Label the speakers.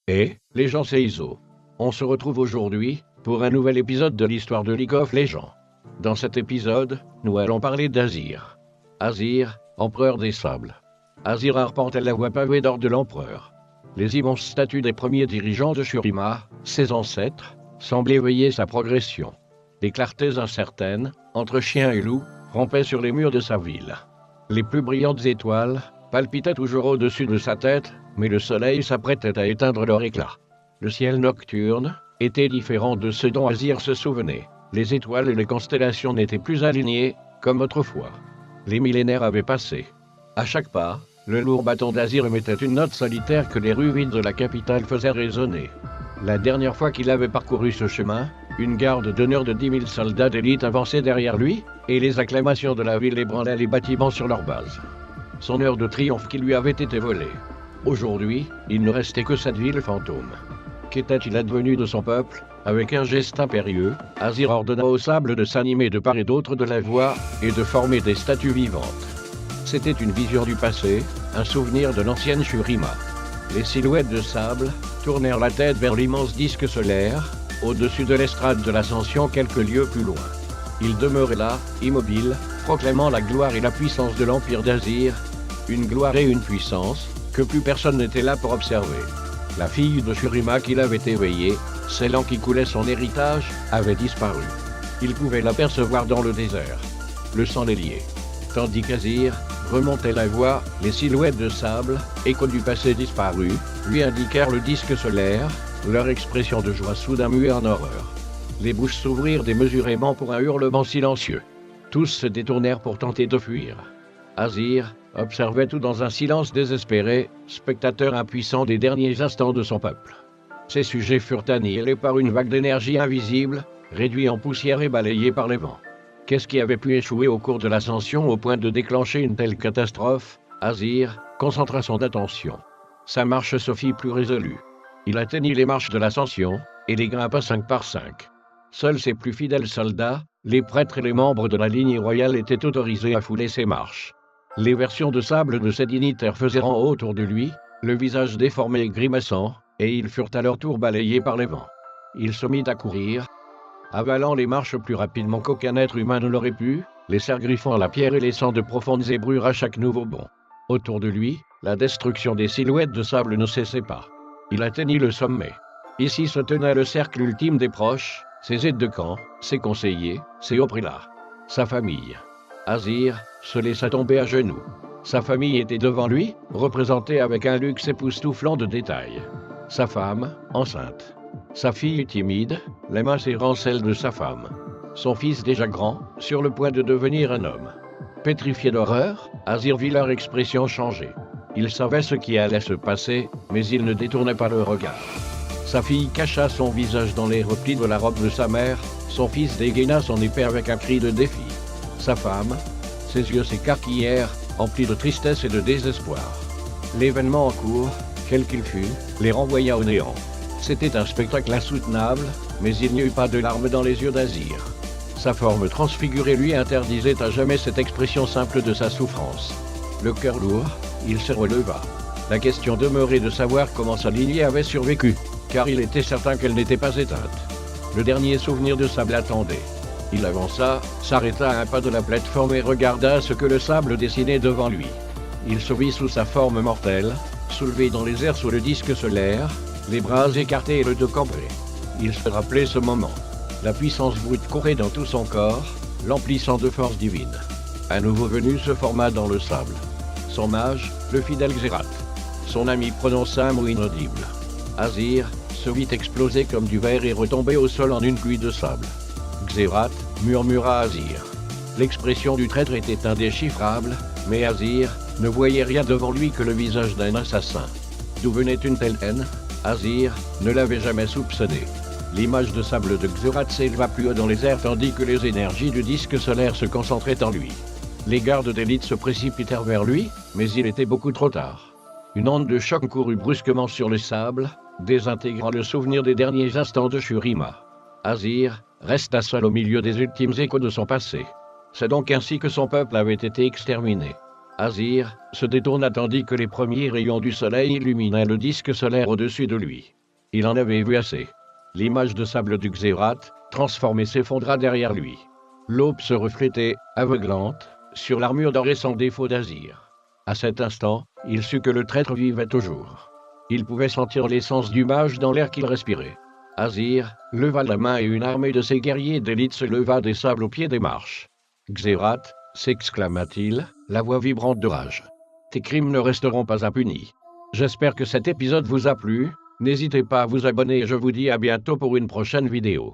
Speaker 1: Et, les gens c'est Iso. On se retrouve aujourd'hui, pour un nouvel épisode de l'histoire de League of Legends. Dans cet épisode, nous allons parler d'Azir. Azir, empereur des sables. Azir arpentait la voie pavée d'or de l'empereur. Les immenses statues des premiers dirigeants de Shurima, ses ancêtres, semblaient veiller sa progression. Des clartés incertaines, entre chien et loup, rampaient sur les murs de sa ville. Les plus brillantes étoiles palpitaient toujours au-dessus de sa tête, mais le soleil s'apprêtait à éteindre leur éclat. Le ciel nocturne était différent de ce dont Azir se souvenait. Les étoiles et les constellations n'étaient plus alignées, comme autrefois. Les millénaires avaient passé. À chaque pas, le lourd bâton d'Azir émettait une note solitaire que les rues vides de la capitale faisaient résonner. La dernière fois qu'il avait parcouru ce chemin, une garde d'honneur de 10 000 soldats d'élite avançait derrière lui, et les acclamations de la ville ébranlaient les bâtiments sur leur base. Son heure de triomphe qui lui avait été volée. Aujourd'hui, il ne restait que cette ville fantôme. Qu'était-il advenu de son peuple? Avec un geste impérieux, Azir ordonna au sable de s'animer de part et d'autre de la voie et de former des statues vivantes. C'était une vision du passé, un souvenir de l'ancienne Shurima. Les silhouettes de sable tournèrent la tête vers l'immense disque solaire, au-dessus de l'estrade de l'ascension quelques lieues plus loin. Il demeurait là, immobile, proclamant la gloire et la puissance de l'empire d'Azir, une gloire et une puissance que plus personne n'était là pour observer. La fille de Shurima qui l'avait éveillé, celle en qui coulait son héritage, avait disparu. Il pouvait l'apercevoir dans le désert. Le sang les liait. Tandis qu'Azir remontait la voie, les silhouettes de sable, échos du passé disparu, lui indiquèrent le disque solaire, leur expression de joie soudain muée en horreur. Les bouches s'ouvrirent démesurément pour un hurlement silencieux. Tous se détournèrent pour tenter de fuir. Azir observait tout dans un silence désespéré, spectateur impuissant des derniers instants de son peuple. Ses sujets furent annihilés par une vague d'énergie invisible, réduits en poussière et balayés par les vents. Qu'est-ce qui avait pu échouer au cours de l'ascension au point de déclencher une telle catastrophe? Azir concentra son attention. Sa marche se fit plus résolue. Il atteignit les marches de l'ascension et les grimpa 5 par 5. Seuls ses plus fidèles soldats, les prêtres et les membres de la lignée royale étaient autorisés à fouler ses marches. Les versions de sable de ses dignitaires faisaient rang autour de lui, le visage déformé et grimaçant, et ils furent à leur tour balayés par les vents. Il se mit à courir, avalant les marches plus rapidement qu'aucun être humain ne l'aurait pu, les serres griffant la pierre et laissant de profondes zébrures à chaque nouveau bond. Autour de lui, la destruction des silhouettes de sable ne cessait pas. Il atteignit le sommet. Ici se tenait le cercle ultime des proches, ses aides de camp, ses conseillers, ses hauts prélats, sa famille. Azir se laissa tomber à genoux. Sa famille était devant lui, représentée avec un luxe époustouflant de détails. Sa femme, enceinte. Sa fille timide, les mains serrant celles de sa femme. Son fils déjà grand, sur le point de devenir un homme. Pétrifié d'horreur, Azir vit leur expression changer. Il savait ce qui allait se passer, mais il ne détournait pas le regard. Sa fille cacha son visage dans les replis de la robe de sa mère, son fils dégaina son épée avec un cri de défi. Sa femme, ses yeux s'écarquillèrent, emplis de tristesse et de désespoir. L'événement en cours, quel qu'il fût, les renvoya au néant. C'était un spectacle insoutenable, mais il n'y eut pas de larmes dans les yeux d'Azir. Sa forme transfigurée lui interdisait à jamais cette expression simple de sa souffrance. Le cœur lourd, il se releva. La question demeurait de savoir comment sa lignée avait survécu, car il était certain qu'elle n'était pas éteinte. Le dernier souvenir de sable attendait. Il avança, s'arrêta à un pas de la plateforme et regarda ce que le sable dessinait devant lui. Il se vit sous sa forme mortelle, soulevé dans les airs sous le disque solaire, les bras écartés et le dos cambré. Il se rappelait ce moment. La puissance brute courait dans tout son corps, l'emplissant de force divine. Un nouveau venu se forma dans le sable. Son mage, le fidèle Xerath. Son ami prononça un mot inaudible. Azir se vit exploser comme du verre et retomber au sol en une pluie de sable. Xerath murmura Azir. L'expression du traître était indéchiffrable, mais Azir ne voyait rien devant lui que le visage d'un assassin. D'où venait une telle haine? Azir ne l'avait jamais soupçonné. L'image de sable de Xerath s'éleva plus haut dans les airs tandis que les énergies du disque solaire se concentraient en lui. Les gardes d'élite se précipitèrent vers lui, mais il était beaucoup trop tard. Une onde de choc courut brusquement sur le sable, désintégrant le souvenir des derniers instants de Shurima. Azir resta seul au milieu des ultimes échos de son passé. C'est donc ainsi que son peuple avait été exterminé. Azir se détourna tandis que les premiers rayons du soleil illuminaient le disque solaire au-dessus de lui. Il en avait vu assez. L'image de sable du Xérat, transformé, s'effondra derrière lui. L'aube se reflétait, aveuglante, sur l'armure dorée sans défaut d'Azir. À cet instant, il sut que le traître vivait toujours. Il pouvait sentir l'essence du mage dans l'air qu'il respirait. Azir leva la main et une armée de ses guerriers d'élite se leva des sables au pied des marches. « Xérat » s'exclama-t-il, la voix vibrante de rage. « Tes crimes ne resteront pas impunis. » J'espère que cet épisode vous a plu. N'hésitez pas à vous abonner et je vous dis à bientôt pour une prochaine vidéo.